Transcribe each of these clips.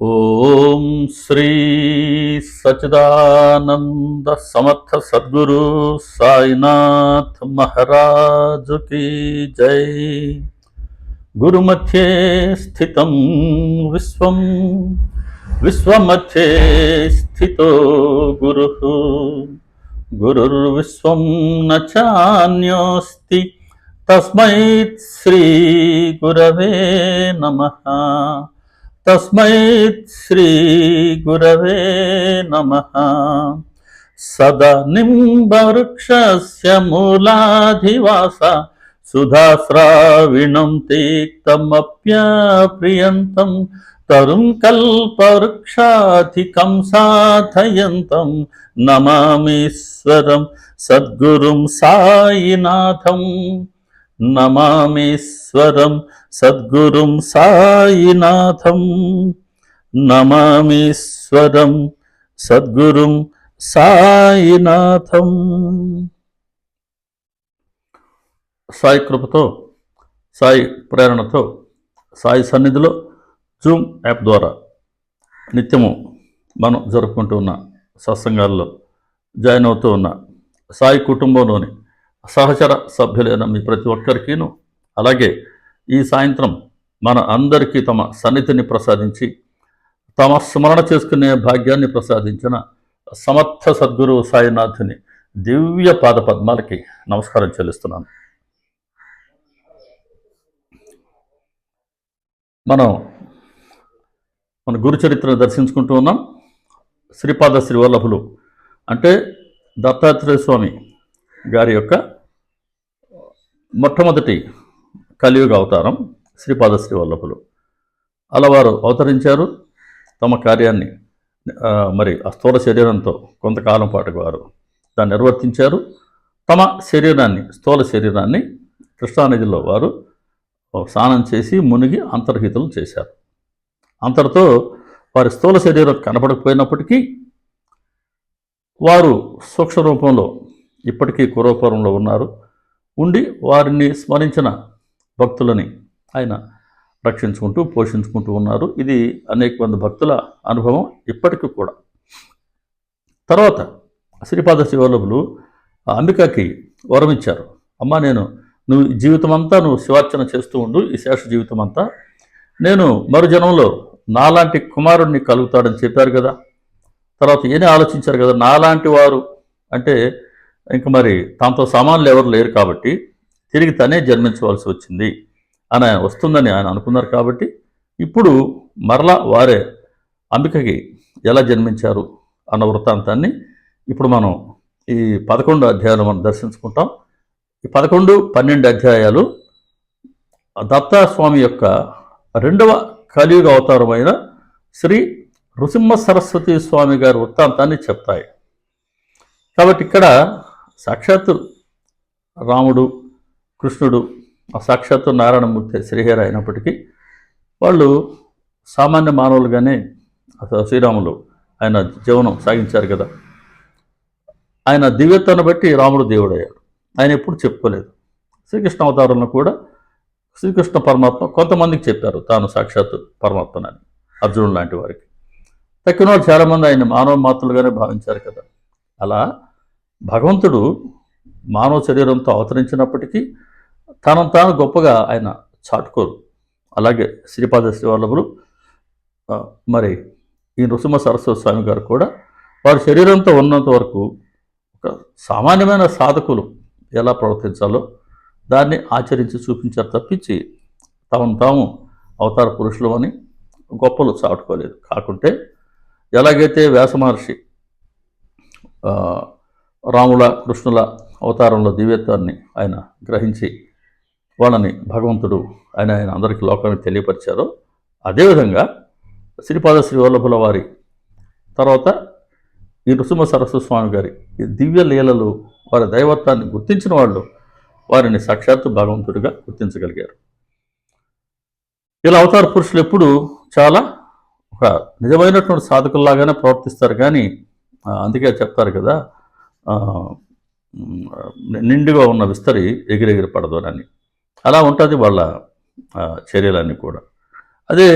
ओम श्री सच्चिदानंद समर्थ सद्गुरु साईनाथ महाराज की जय। गुरुमध्ये स्थितं विश्वं विश्वमध्ये स्थितो गुरुः गुरुर्विश्वं न चान्योस्ति तस्मै श्री गुरवे नमः। तस्मै श्री गुरवे नमः। सदा निम्बवृक्षस्य मूलाधिवास सुधाश्राविणं तीक्तमप्यप्रियन्तं तरुं कल्पवृक्षाधिकं साधयन्तं नमामीश्वरं सद्गुरुं साईनाथं। नमामीश्वरं सद्गुरुं साईनाथं। नमामीश्वरं सद्गुरुं సాయినాథం. సాయి కృపతో, సాయి ప్రేరణతో, సాయి సన్నిధిలో జూమ్ యాప్ ద్వారా నిత్యము మనం జరుపుకుంటూ ఉన్న సత్సంగాల్లో జాయిన్ అవుతూ ఉన్న సాయి కుటుంబంలోని సహచర సభ్యులైన మీ ప్రతి ఒక్కరికీను, అలాగే ఈ సాయంత్రం మన అందరికీ తమ సన్నిధిని ప్రసాదించి తమ స్మరణ చేసుకునే భాగ్యాన్ని ప్రసాదించిన సమర్థ సద్గురు సాయినాథుని దివ్య పాద పద్మాలకి నమస్కారం చెల్లిస్తున్నాను. మనం మన గురు చరిత్రను దర్శించుకుంటూ ఉన్నాం. శ్రీపాద శ్రీవల్లభులు అంటే దత్తాత్రేయ స్వామి గారి యొక్క మొట్టమొదటి కలియుగ అవతారం శ్రీపాద శ్రీవల్లభులు. అలా వారు అవతరించారు. తమ కార్యాన్ని మరి ఆ స్థూల శరీరంతో కొంతకాలం పాటు వారు దాన్ని నిర్వర్తించారు. తమ శరీరాన్ని, స్థూల శరీరాన్ని కృష్ణానదిలో వారు స్నానం చేసి మునిగి అంతర్హితులు చేశారు. అంతటితో వారి స్థూల శరీరం కనపడకపోయినప్పటికీ వారు సూక్ష్మ రూపంలో ఇప్పటికీ కురూపంలో ఉన్నారు. ఉండి వారిని స్మరించిన భక్తులని ఆయన రక్షించుకుంటూ పోషించుకుంటూ ఉన్నారు. ఇది అనేక మంది భక్తుల అనుభవం ఇప్పటికీ కూడా. తర్వాత శ్రీపాద శ్రీవల్లభులు అంబికకి వరం ఇచ్చారు. అమ్మ, నువ్వు జీవితం అంతా నువ్వు శివార్చన చేస్తూ ఉండు, ఈ శేష జీవితం అంతా. నేను మరు జన్మలో నాలాంటి కుమారుడిని కలుగుతాడని చెప్పారు కదా. తర్వాత ఏనే ఆలోచించారు కదా, నాలాంటి వారు అంటే ఇంక మరి తనతో సమానులు ఎవరు లేరు కాబట్టి తిరిగి తనే జన్మించవలసి వచ్చింది అని ఆయన వస్తుందని ఆయన అనుకున్నారు. కాబట్టి ఇప్పుడు మరలా వారే అంబికకి ఎలా జన్మించారు అన్న వృత్తాంతాన్ని ఇప్పుడు మనం ఈ 11 అధ్యాయాలు మనం దర్శించుకుంటాం. ఈ 11, 12 అధ్యాయాలు దత్తాస్వామి యొక్క రెండవ కలియుగ అవతారమైన శ్రీ నృసింహ సరస్వతి స్వామి గారి వృత్తాంతాన్ని చెప్తాయి. కాబట్టి ఇక్కడ సాక్షాత్తు రాముడు, కృష్ణుడు, సాక్షాత్తు నారాయణమూర్తి శ్రీహరి అయినప్పటికీ వాళ్ళు సామాన్య మానవులుగానే శ్రీరాములు ఆయన జీవనం సాగించారు కదా. ఆయన దివ్యత్వాన్ని బట్టి రాముడు దేవుడయ్యాడు. ఆయన ఎప్పుడు చెప్పుకోలేదు. శ్రీకృష్ణ అవతారంలో కూడా శ్రీకృష్ణ పరమాత్మ కొంతమందికి చెప్పారు తాను సాక్షాత్తు పరమాత్మనని, అర్జునుడు లాంటి వారికి. తక్కిన వాళ్ళు చాలామంది ఆయన మానవ మాతృలుగానే భావించారు కదా. అలా భగవంతుడు మానవ శరీరంతో అవతరించినప్పటికీ తనను తాను గొప్పగా ఆయన చాటుకోరు. అలాగే శ్రీపాద శ్రీవల్లభులు మరి ఈ నృసింహ సరస్వతి స్వామి గారు కూడా వారి శరీరంతో ఉన్నంత వరకు ఒక సామాన్యమైన సాధకులు ఎలా ప్రవర్తించాలో దాన్ని ఆచరించి చూపించారు తప్పించి తాము అవతార పురుషులు అని గొప్పలు చాటుకోలేదు. కాకుంటే ఎలాగైతే వ్యాస మహర్షి రాముల, కృష్ణుల అవతారంలో దివ్యత్వాన్ని ఆయన గ్రహించి వాళ్ళని భగవంతుడు ఆయన అందరికీ లోకానికి తెలియపరిచారో, అదేవిధంగా శ్రీపాద శ్రీవల్లభుల వారి తర్వాత ఈ నృసింహ సరస్వతి స్వామి గారి ఈ దివ్య లీలలు, వారి దైవత్వాన్ని గుర్తించిన వాళ్ళు వారిని సాక్షాత్తు భగవంతుడిగా గుర్తించగలిగారు. ఇలా అవతార పురుషులు ఎప్పుడు చాలా ఒక నిజమైనటువంటి సాధకుల్లాగానే ప్రవర్తిస్తారు. కానీ అందుకే చెప్తారు కదా, నిండుగా ఉన్న విస్తరి ఎగిరెగిరి పడదు అని. అలా ఉంటుంది వాళ్ళ చర్యలన్నీ కూడా. అదే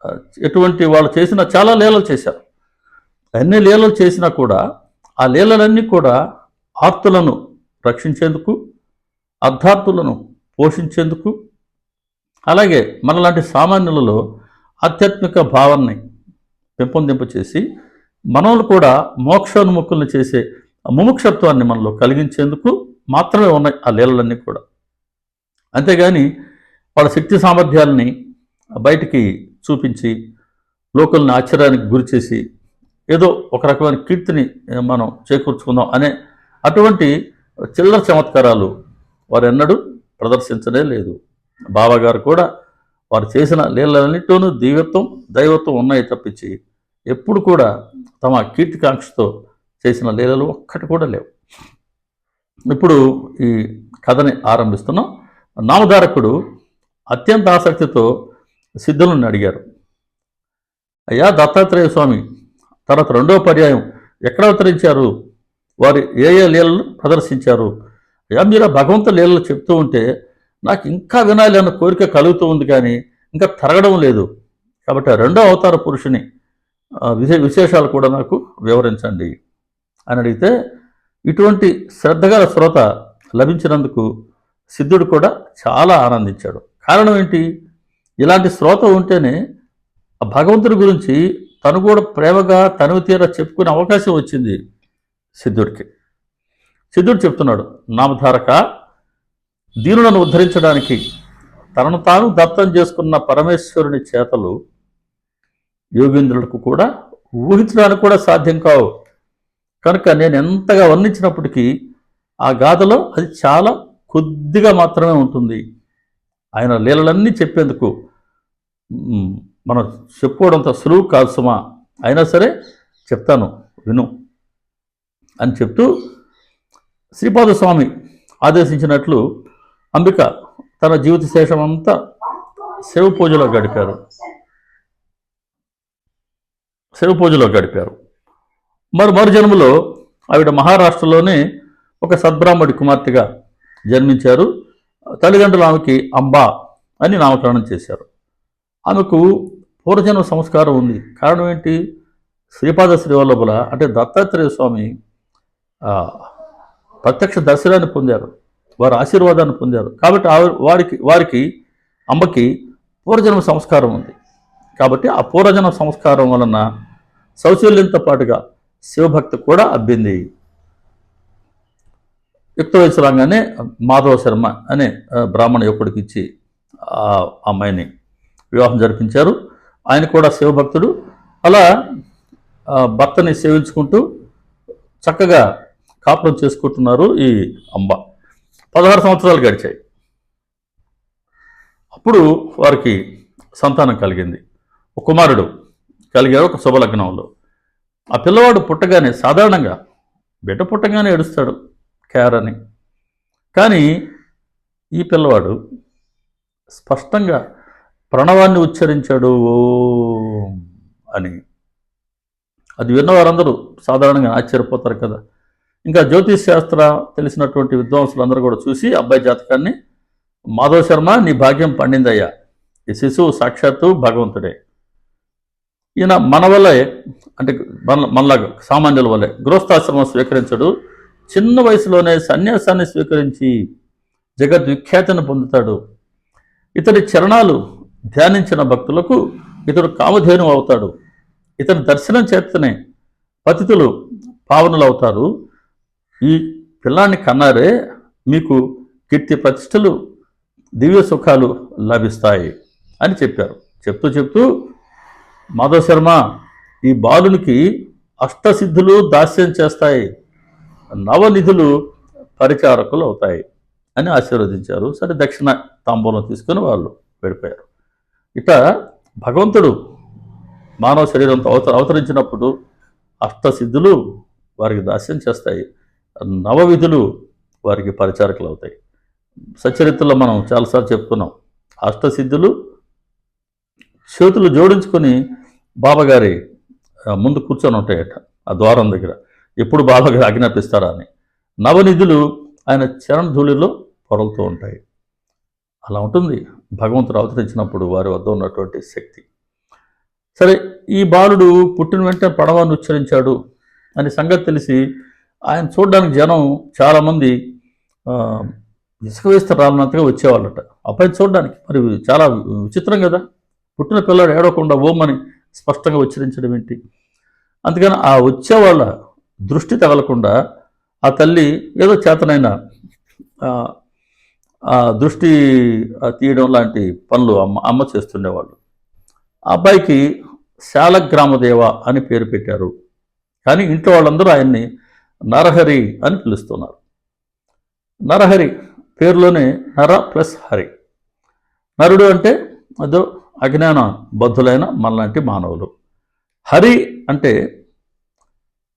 ఆ, ఎటువంటి వాళ్ళు చేసిన చాలా లీలలు చేశారు. అన్ని లీలలు చేసినా కూడా ఆ లీలలన్నీ కూడా ఆర్తులను రక్షించేందుకు, అర్ధార్థులను పోషించేందుకు, అలాగే మనలాంటి సామాన్యులలో ఆధ్యాత్మిక భావాన్ని పెంపొందింపచేసి మనల్ని కూడా మోక్షోన్ముఖులను చేసే ముముక్షత్వాన్ని మనలో కలిగించేందుకు మాత్రమే ఉన్నాయి ఆ లీలలన్నీ కూడా. అంతేగాని వాళ్ళ శక్తి సామర్థ్యాలని బయటికి చూపించి లోకల్ని ఆశ్చర్యానికి గురి చేసి ఏదో ఒక రకమైన కీర్తిని మనం చేకూర్చుకుందాం అనే అటువంటి చిల్లర చమత్కారాలు వారు ఎన్నడూ ప్రదర్శించనే లేదు. బాబాగారు కూడా వారు చేసిన లీలలన్నింటిలోనూ దైవత్వం ఉన్నాయి తప్పించి ఎప్పుడు కూడా తమ కీర్తికాంక్షతో చేసిన లీలలు ఒక్కటి కూడా లేవు. ఇప్పుడు ఈ కథని ఆరంభిస్తున్నాం. నామధారకుడు అత్యంత ఆసక్తితో సిద్ధులను అడిగారు, అయ్యా దత్తాత్రేయ స్వామి తర్వాత రెండవ పర్యాయం ఎక్కడ అవతరించారు? వారు ఏ ఏ లీలలు ప్రదర్శించారు? అయ్యా మీరు ఆ భగవంతు లీలలు చెప్తూ ఉంటే నాకు ఇంకా వినాలి అన్న కోరిక కలుగుతూ ఉంది, కానీ ఇంకా తరగడం లేదు. కాబట్టి ఆ రెండో అవతార పురుషుని విశేషాలు కూడా నాకు వివరించండి అని అడిగితే, ఇటువంటి శ్రద్ధగల శ్రోత లభించినందుకు సిద్ధుడు కూడా చాలా ఆనందించాడు. కారణం ఏంటి? ఇలాంటి శ్రోత ఉంటేనే ఆ భగవంతుడి గురించి తను కూడా ప్రేమగా తనువు తీరా చెప్పుకునే అవకాశం వచ్చింది సిద్ధుడికి. సిద్ధుడు చెప్తున్నాడు, నామధారక, దీనులను ఉద్ధరించడానికి తనను తాను దత్తం చేసుకున్న పరమేశ్వరుని చేతలు యోగేంద్రులకు కూడా ఊహించడానికి కూడా సాధ్యం కావు. కనుక నేను ఎంతగా వర్ణించినప్పటికీ ఆ గాథలో అది చాలా కొద్దిగా మాత్రమే ఉంటుంది. ఆయన లీలలన్నీ చెప్పేందుకు మనం చెప్పుకోవడంతో సులువు కాదు సుమా, అయినా సరే చెప్తాను విను అని చెప్తూ శ్రీపాద స్వామి ఆదేశించినట్లు అంబిక తన జీవిత శేషమంతా శివ పూజలో గడిపారు. మరు జన్మలో ఆవిడ మహారాష్ట్రలోనే ఒక సద్బ్రాహ్మడి కుమార్తెగా జన్మించారు. తల్లిదండ్రులు ఆమెకి అంబా అని నామకరణం చేశారు. ఆమెకు పూర్వజన్మ సంస్కారం ఉంది. కారణం ఏంటి? శ్రీపాద శ్రీవల్లభుల అంటే దత్తాత్రేయ స్వామి ప్రత్యక్ష దర్శనాన్ని పొందారు, వారి ఆశీర్వాదాన్ని పొందారు. కాబట్టి వారికి అంబకి పూర్వజన్మ సంస్కారం ఉంది. కాబట్టి ఆ పూర్వజన్మ సంస్కారం వలన సౌశల్యంతో పాటుగా శివభక్తి కూడా అబ్బింది. యుక్త వయసు రాగానే మాధవ శర్మ అనే బ్రాహ్మణ యువకుడికి ఇచ్చి ఆ అమ్మాయిని వివాహం జరిపించారు. ఆయన కూడా శివభక్తుడు. అలా భర్తని సేవించుకుంటూ చక్కగా కాపురం చేసుకుంటున్నారు ఈ అంబ. 16 సంవత్సరాలు గడిచాయి. అప్పుడు వారికి సంతానం కలిగింది. ఒక కుమారుడు కలిగాడు ఒక శుభలగ్నంలో. ఆ పిల్లవాడు పుట్టగానే సాధారణంగా బిడ్డ పుట్టగానే ఏడుస్తాడు కేర్ అని. కానీ ఈ పిల్లవాడు స్పష్టంగా ప్రణవాన్ని ఉచ్చరించాడు ఓం అని. అది విన్న వారందరూ సాధారణంగా ఆశ్చర్యపోతారు కదా. ఇంకా జ్యోతిష్ శాస్త్ర తెలిసినటువంటి విద్వాంసులందరూ కూడా చూసి అబ్బాయి జాతకాన్ని, మాధవ శర్మ నీ భాగ్యం పండిందయ్యా, ఈ శిశువు సాక్షాత్తు భగవంతుడే. ఈయన మన వల్లే అంటే మనలాగా సామాన్యుల వల్లే గృహస్థాశ్రమం స్వీకరించడు, చిన్న వయసులోనే సన్యాసాన్ని స్వీకరించి జగద్విఖ్యాతిని పొందుతాడు. ఇతడి చరణాలు ధ్యానించిన భక్తులకు ఇతడు కామధేను అవుతాడు. ఇతని దర్శనం చేస్తేనే పతితులు పావనులు అవుతారు. ఈ పిల్లాన్ని కన్నారే మీకు కీర్తి ప్రతిష్టలు దివ్య సుఖాలు లభిస్తాయి అని చెప్పారు. చెప్తూ మాధవ శర్మ, ఈ బాలునికి అష్టసిద్ధులు దాస్యం చేస్తాయి, నవనిధులు పరిచారకులు అవుతాయి అని ఆశీర్వదించారు. సరే దక్షిణ తాంబూలం తీసుకుని వాళ్ళు వెళ్ళిపోయారు. ఇట భగవంతుడు మానవ శరీరంతో అవతరించినప్పుడు అష్టసిద్ధులు వారికి దాస్యం చేస్తాయి, నవవిధులు వారికి పరిచారకులు అవుతాయి. సచరిత్రలో మనం చాలాసార్లు చెప్పుకున్నాం. అష్టసిద్ధులు చేతులు జోడించుకొని బాబాగారి ముందు కూర్చొని ఉంటాయట ఆ ద్వారం దగ్గర, ఎప్పుడు బాబాగారు ఆజ్ఞాపిస్తారా అని. నవనిధులు ఆయన చరణధూళిలో పొరలుతూ ఉంటాయి. అలా ఉంటుంది భగవంతుడు అవతరించినప్పుడు వారి వద్ద ఉన్నటువంటి శక్తి. సరే, ఈ బాలుడు పుట్టిన వెంటనే ప్రణవాన్ని ఉచ్చరించాడు అనే సంగతి తెలిసి ఆయన చూడడానికి జనం చాలామంది ఆ, ఇసుక వేస్తే రాలినంతగా వచ్చేవాళ్ళట అబ్బాయిని చూడడానికి. మరి చాలా విచిత్రం కదా, పుట్టిన పిల్లాడు ఏడవకుండా ఓమని స్పష్టంగా ఉచ్చరించడం ఏంటి. అందుకని ఆ వచ్చేవాళ్ళ దృష్టి తగలకుండా ఆ తల్లి ఏదో చేతనైన ఆ, ఆ దృష్టి తీయడం లాంటి పనులు అమ్మ చేస్తుండేవాళ్ళు. ఆ అబ్బాయికి శాలగ్రామదేవ అని పేరు పెట్టారు. కానీ ఇంట్లో వాళ్ళందరూ ఆయన్ని నరహరి అని పిలుస్తున్నారు. నరహరి పేరులోనే నర ప్లస్ హరి. నరుడు అంటే అదో అజ్ఞాన బద్ధులైన మనలాంటి మానవులు. హరి అంటే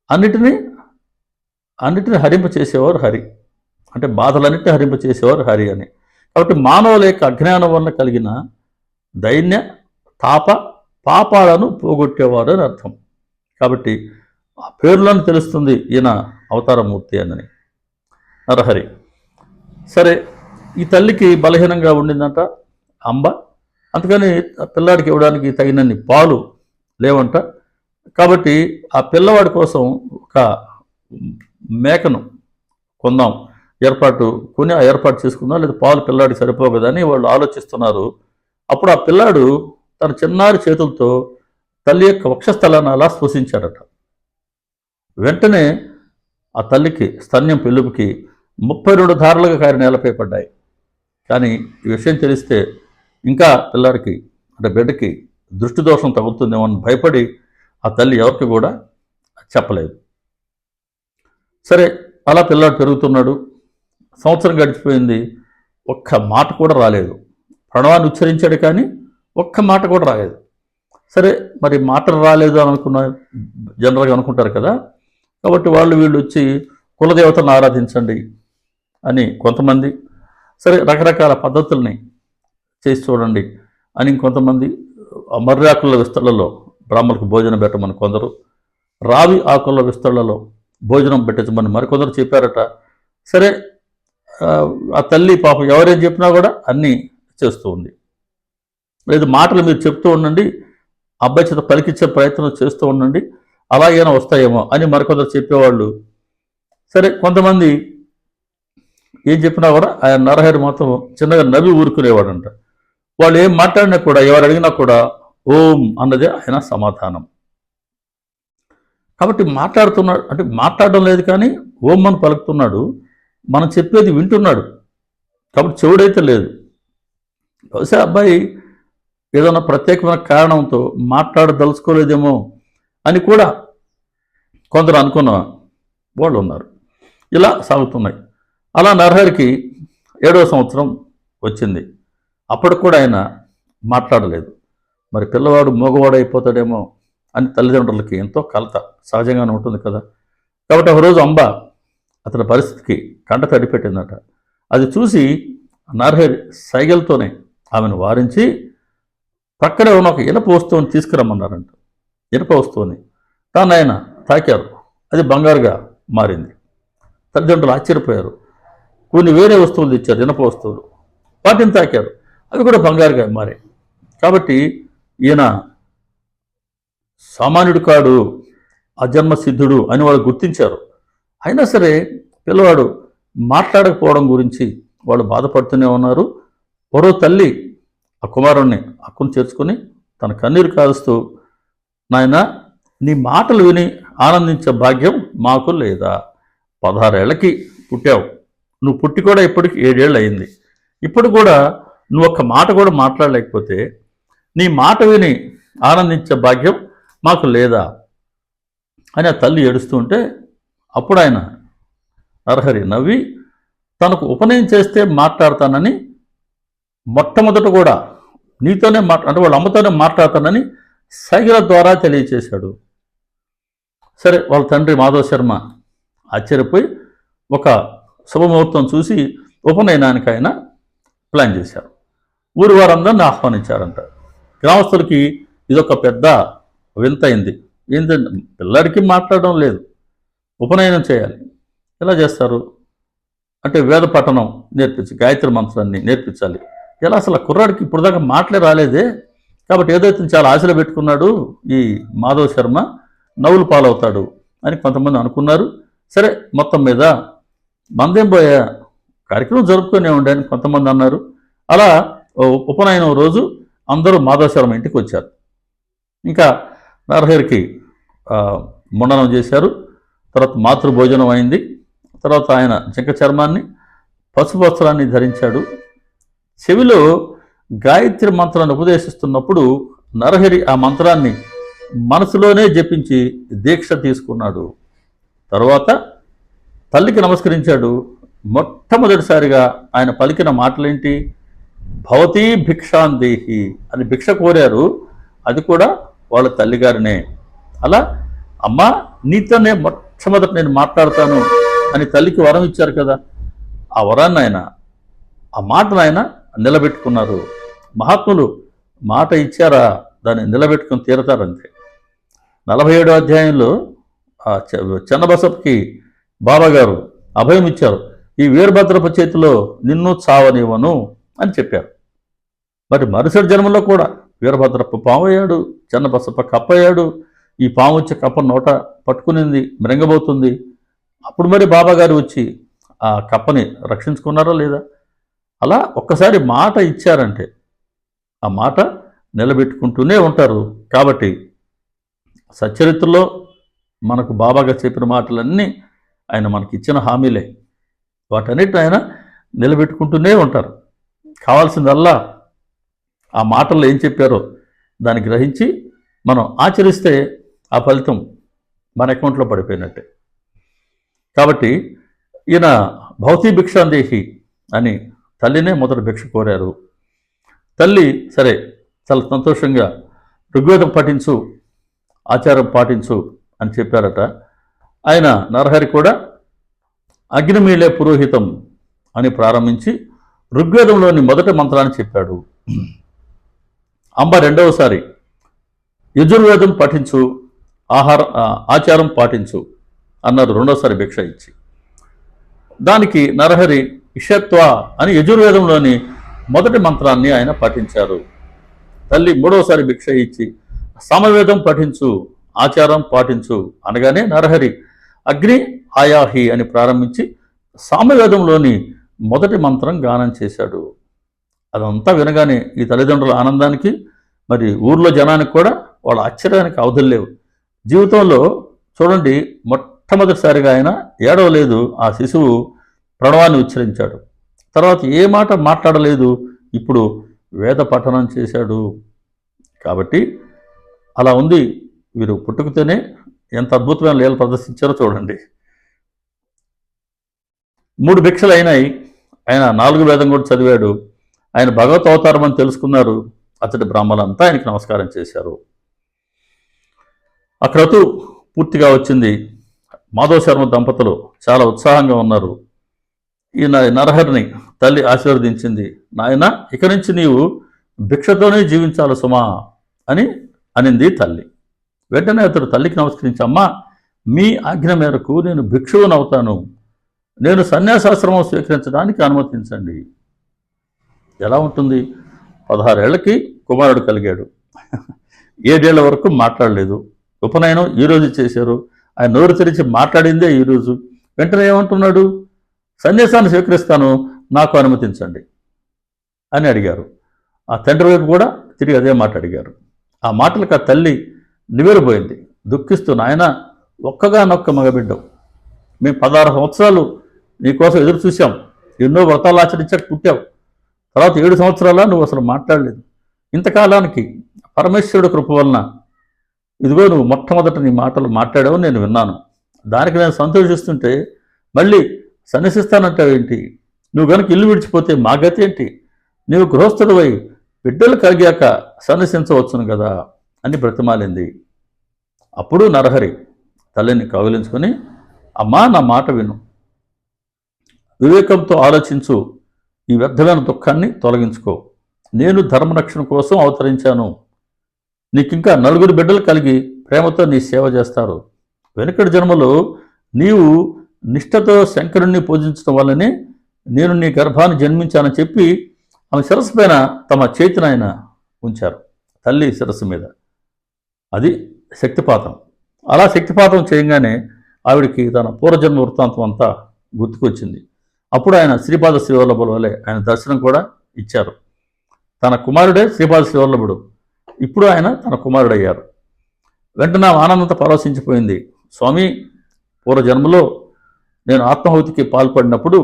అన్నిటినీ హరింప చేసేవారు హరి, అంటే బాధలన్నింటినీ హరింప చేసేవారు హరి అని. కాబట్టి మానవుల యొక్క అజ్ఞానం వల్ల కలిగిన దైన్య తాప పాపాలను పోగొట్టేవారు అని అర్థం. కాబట్టి ఆ పేరులోనే తెలుస్తుంది ఈయన అవతారమూర్తి అని, నరహరి. సరే, ఈ తల్లికి బలహీనంగా ఉండిందంట అంబ. అందుకని ఆ పిల్లాడికి ఇవ్వడానికి తగినన్ని పాలు లేవంట. కాబట్టి ఆ పిల్లవాడి కోసం ఒక మేకను కొందాం, కొని ఆ ఏర్పాటు చేసుకుందాం, లేదా పాలు పిల్లాడికి సరిపోవు కదా అని వాళ్ళు ఆలోచిస్తున్నారు. అప్పుడు ఆ పిల్లాడు తన చిన్నారి చేతులతో తల్లి యొక్క వక్షస్థలాన్ని అలా స్పృశించాడట. వెంటనే ఆ తల్లికి స్తన్యం పెళ్ళుపుకి 32 ధారలుగా కారి నేలపై పడ్డాయి. కానీ ఈ విషయం తెలిస్తే ఇంకా పిల్లాడికి అంటే బిడ్డకి దృష్టి దోషం తగులుతుందేమో అని భయపడి ఆ తల్లి ఎవరికి కూడా చెప్పలేదు. సరే, అలా పిల్లాడు పెరుగుతున్నాడు. సంవత్సరం గడిచిపోయింది, ఒక్క మాట కూడా రాలేదు. ప్రణవాన్ని ఉచ్చరించాడు కానీ ఒక్క మాట కూడా రాలేదు. సరే, మరి మాటలు రాలేదు అని జనరల్గా అనుకుంటారు కదా. కాబట్టి వీళ్ళు వచ్చి కులదేవతలను ఆరాధించండి అని కొంతమంది, సరే రకరకాల పద్ధతుల్ని చేసి చూడండి అని ఇంకొంతమంది, మర్రి ఆకుల విస్తళ్లలో బ్రాహ్మణులకు భోజనం పెట్టమని కొందరు, రావి ఆకుల విస్తళ్లలో భోజనం పెట్టించమని మరికొందరు చెప్పారట. సరే, ఆ తల్లి పాపం ఎవరేం చెప్పినా కూడా అన్నీ చేస్తూ ఉంది. లేదు, మాటలు మీరు చెప్తూ ఉండండి, అబ్బాయి చేత పలికించే ప్రయత్నం చేస్తూ ఉండండి, అలాగైనా వస్తాయేమో అని మరికొందరు చెప్పేవాళ్ళు. సరే, కొంతమంది ఏం చెప్పినా కూడా ఆయన నరహరి మాత్రం చిన్నగా నవ్వి ఊరుకునేవాడంట. వాళ్ళు ఏం మాట్లాడినా కూడా, ఎవరు అడిగినా కూడా ఓం అన్నదే ఆయన సమాధానం. కాబట్టి మాట్లాడుతున్నాడు అంటే మాట్లాడడం లేదు కానీ ఓం అని పలుకుతున్నాడు, మనం చెప్పేది వింటున్నాడు. కాబట్టి చెవుడైతే లేదు. బహుశా అబ్బాయి ఏదైనా ప్రత్యేకమైన కారణంతో మాట్లాడదలుచుకోలేదేమో అని కూడా కొందరు అనుకున్న వాళ్ళు ఉన్నారు. ఇలా సాగుతున్నాయి. అలా నరహరికి 7వ సంవత్సరం వచ్చింది. అప్పటికి కూడా ఆయన మాట్లాడలేదు. మరి పిల్లవాడు మగవాడు అయిపోతాడేమో అని తల్లిదండ్రులకి ఎంతో కలత సహజంగానే ఉంటుంది కదా. కాబట్టి ఒకరోజు అంబ అతని పరిస్థితికి కంట తడిపెట్టిందట. అది చూసి నరహరి సైగలతోనే ఆమెను వారించి పక్కనే ఉన్న ఒక ఇనప వస్తువుని తీసుకురమ్మన్నారంట. ఇనప వస్తువుని తాను ఆయన తాకారు, అది బంగారుగా మారింది. తల్లిదండ్రులు ఆశ్చర్యపోయారు. కొన్ని వేరే వస్తువులు తెచ్చారు, ఇనప వస్తువులు, వాటిని తాకారు, అవి కూడా బంగారుగా మారాయి. కాబట్టి ఈయన సామాన్యుడు కాడు, అజన్మ సిద్ధుడు అని వాళ్ళు గుర్తించారు. అయినా సరే పిల్లవాడు మాట్లాడకపోవడం గురించి వాళ్ళు బాధపడుతూనే ఉన్నారు. మరో తల్లి ఆ కుమారుణ్ణి అక్కును చేర్చుకొని తన కన్నీరు కారుస్తూ, నాయన నీ మాటలు విని ఆనందించే భాగ్యం మాకు లేదా? 16 ఏళ్ళకి పుట్టావు, నువ్వు పుట్టి కూడా ఇప్పటికి 7 ఏళ్ళు అయింది. ఇప్పుడు కూడా నువ్వు ఒక్క మాట కూడా మాట్లాడలేకపోతే నీ మాట విని ఆనందించే భాగ్యం మాకు లేదా అని ఆ తల్లి ఏడుస్తూ ఉంటే, అప్పుడు ఆయన నరహరి నవ్వి తనకు ఉపనయనం చేస్తే మాట్లాడతానని మొట్టమొదట కూడా నీతోనే అంటే వాళ్ళ అమ్మతోనే మాట్లాడతానని సైగల ద్వారా తెలియచేశాడు. సరే, వాళ్ళ తండ్రి మాధవ శర్మ ఆశ్చర్యపోయి ఒక శుభముహూర్తం చూసి ఉపనయనానికి ఆయన ప్లాన్ చేశారు. ఊరి వారందరిని ఆహ్వానించారంట. గ్రామస్తులకి ఇదొక పెద్ద వింత అయింది. ఏంటంటే పిల్లాడికి మాట్లాడడం లేదు, ఉపనయనం చేయాలి, ఎలా చేస్తారు అంటే వేద పఠనం నేర్పించి గాయత్రి మంత్రాన్ని నేర్పించాలి. ఎలా అసలు కుర్రాడికి ఇప్పుడు దాకా మాటలే రాలేదే, కాబట్టి ఏదైతే చాలా ఆశలు పెట్టుకున్నాడు ఈ మాధవ్ శర్మ నవ్వులు పాలవుతాడు అని కొంతమంది అనుకున్నారు. సరే, మొత్తం మీద మందేం పోయే కార్యక్రమం జరుపుకునే ఉండే అని కొంతమంది అన్నారు. అలా ఉపనయనం రోజు అందరూ మాధవ్ శర్మ ఇంటికి వచ్చారు. ఇంకా నరహరికి ముండనం చేశారు. తర్వాత మాతృభోజనం అయింది. తర్వాత ఆయన జింక చర్మాన్ని పసుపు వస్త్రాన్ని ధరించాడు. చెవిలో గాయత్రి మంత్రాన్ని ఉపదేశిస్తున్నప్పుడు నరహరి ఆ మంత్రాన్ని మనసులోనే జపించి దీక్ష తీసుకున్నాడు. తరువాత తల్లికి నమస్కరించాడు. మొట్టమొదటిసారిగా ఆయన పలికిన మాటలేంటి? భవతీ భిక్షాందేహి అని భిక్ష కోరారు. అది కూడా వాళ్ళ తల్లిగారినే. అలా అమ్మా నీతోనే మొట్టమొదటి నేను మాట్లాడతాను అని తల్లికి వరం ఇచ్చారు కదా, ఆ వరాన్ని ఆయన, ఆ మాటను ఆయన నిలబెట్టుకున్నారు. మహాత్ములు మాట ఇచ్చారా దాన్ని నిలబెట్టుకుని తీరతారంతే. 47వ అధ్యాయంలో చెన్నబసప్పకి బాబాగారు అభయం ఇచ్చారు. ఈ వీరభద్రప్ప చేతిలో నిన్ను చావనివ్వను అని చెప్పారు. మరి మరుసటి జన్మలో కూడా వీరభద్రప్ప పాము అయ్యాడు, చెన్నబసప్ప కప్ప అయ్యాడు. ఈ పాము వచ్చి కప్ప నోట పట్టుకునింది, మృంగబోతుంది. అప్పుడు మరి బాబాగారు వచ్చి ఆ కప్పని రక్షించుకున్నారా లేదా? అలా ఒక్కసారి మాట ఇచ్చారంటే ఆ మాట నిలబెట్టుకుంటూనే ఉంటారు. కాబట్టి సచ్చరిత్రలో మనకు బాబాగా చెప్పిన మాటలన్నీ ఆయన మనకి ఇచ్చిన హామీలే. వాటన్నిటిని ఆయన నిలబెట్టుకుంటూనే ఉంటారు. కావాల్సిందల్లా ఆ మాటల్లో ఏం చెప్పారో దాన్ని గ్రహించి మనం ఆచరిస్తే ఆ ఫలితం మన అకౌంట్లో పడిపోయినట్టే. కాబట్టి ఈయన భౌతీ భిక్షాందేహి అని తల్లినే మొదటి భిక్ష కోరారు. తల్లి సరే చాలా సంతోషంగా ఋగ్వేదం పఠించు, ఆచారం పాటించు అని చెప్పారట. ఆయన నరహరి కూడా అగ్నిమీళే పురోహితం అని ప్రారంభించి ఋగ్వేదంలోని మొదటి మంత్రాన్ని చెప్పాడు. అంబ రెండవసారి యజుర్వేదం పఠించు, ఆచారం పాటించు అన్నారు రెండోసారి భిక్ష ఇచ్చి. దానికి నరహరి ఇషత్వ అని యజుర్వేదంలోని మొదటి మంత్రాన్ని ఆయన పఠించారు. తల్లి మూడవసారి భిక్ష ఇచ్చి సామవేదం పఠించు, ఆచారం పాటించు అనగానే నరహరి అగ్ని ఆయాహి అని ప్రారంభించి సామవేదంలోని మొదటి మంత్రం గానం చేశాడు. అదంతా వినగానే ఈ తల్లిదండ్రుల ఆనందానికి మరి ఊర్లో జనానికి కూడా వాళ్ళ ఆశ్చర్యానికి అవధుల్లేవు. జీవితంలో చూడండి, మొట్టమొదటిసారిగా ఆయన ఏడవలేదు. ఆ శిశువు ప్రణవాన్ని ఉచ్చరించాడు. తర్వాత ఏ మాట మాట్లాడలేదు. ఇప్పుడు వేద పఠనం చేశాడు. కాబట్టి అలా ఉంది. వీరు పుట్టుకతోనే ఎంత అద్భుతమైన లీలలు ప్రదర్శించారో చూడండి. 3 భిక్షలు అయినాయి. ఆయన 4 వేదం కూడా చదివాడు. ఆయన భగవత్ అవతారం అని తెలుసుకున్నారు. అతడి బ్రాహ్మణులంతా ఆయనకి నమస్కారం చేశారు. ఆ క్రతు పూర్తిగా వచ్చింది. మాధవ్ శర్మ దంపతులు చాలా ఉత్సాహంగా ఉన్నారు. ఈ నరహరిని తల్లి ఆశీర్వదించింది. నాయన, ఇక నుంచి నీవు భిక్షతోనే జీవించాలి సుమా అని అనింది తల్లి. వెంటనే అతడు తల్లికి నమస్కరించి, అమ్మా మీ ఆజ్ఞ మేరకు నేను భిక్షువునవుతాను. నేను సన్యాసాశ్రమం స్వీకరించడానికి అనుమతించండి. ఎలా ఉంటుంది? 16 ఏళ్లకి కుమారుడు కలిగాడు. 7 ఏళ్ల వరకు మాట్లాడలేదు. ఉపనయనం ఈరోజు చేశారు. ఆయన నోరు తెరిచి మాట్లాడిందే ఈరోజు. వెంటనే ఏమంటున్నాడు? సన్యాసాన్ని స్వీకరిస్తాను, నాకు అనుమతించండి అని అడిగారు. ఆ తండ్రి వైపు కూడా తిరిగి అదే మాట అడిగారు. ఆ మాటలకు ఆ తల్లి నివేరిపోయింది. దుఃఖిస్తూ, నాయన ఒక్కగానొక్క మగబిడ్డవు. మేము 16 సంవత్సరాలు నీకోసం ఎదురు చూసాం. ఎన్నో వ్రతాలు ఆచరించాక పుట్టావు. తర్వాత 7 సంవత్సరాల నువ్వు అసలు మాట్లాడలేదు. ఇంతకాలానికి పరమేశ్వరుడు కృప వలన ఇదిగో నువ్వు మొట్టమొదట నీ మాటలు మాట్లాడావు, నేను విన్నాను. దానికి నేను సంతోషిస్తుంటే మళ్ళీ సన్యసిస్తానంటావేంటి? నువ్వు కనుక ఇల్లు విడిచిపోతే మా గతి ఏంటి? నీవు గృహస్థుడివై బిడ్డలు కలిగాక సన్యసించవచ్చును కదా అని బ్రతిమాలింది. అప్పుడు నరహరి తల్లిని కౌగిలించుకొని, అమ్మా నా మాట విను, వివేకంతో ఆలోచించు, ఈ వ్యర్థమైన దుఃఖాన్ని తొలగించుకో. నేను ధర్మరక్షణ కోసం అవతరించాను. నీకింకా 4 బిడ్డలు కలిగి ప్రేమతో నీ సేవ చేస్తారు. వెనుకటి జన్మలో నీవు నిష్ఠతో శంకరుణ్ణి పూజించడం వల్లనే నేను నీ గర్భాన్ని జన్మించానని చెప్పి ఆమె శిరస్సు పైన తమ చేతిని ఆయన ఉంచారు. తల్లి శిరస్సు మీద. అది శక్తిపాతం. అలా శక్తిపాతం చేయగానే ఆవిడికి తన పూర్వజన్మ వృత్తాంతం అంతా గుర్తుకొచ్చింది. అప్పుడు ఆయన శ్రీపాద శ్రీవల్లభుల వలె ఆయన దర్శనం కూడా ఇచ్చారు. తన కుమారుడే శ్రీపాద శ్రీవల్లభుడు, ఇప్పుడు ఆయన తన కుమారుడయ్యారు. వెంటనే ఆనందంతో పరవశించిపోయింది. స్వామి, పూర్వజన్మలో నేను ఆత్మాహుతికి పాల్పడినప్పుడు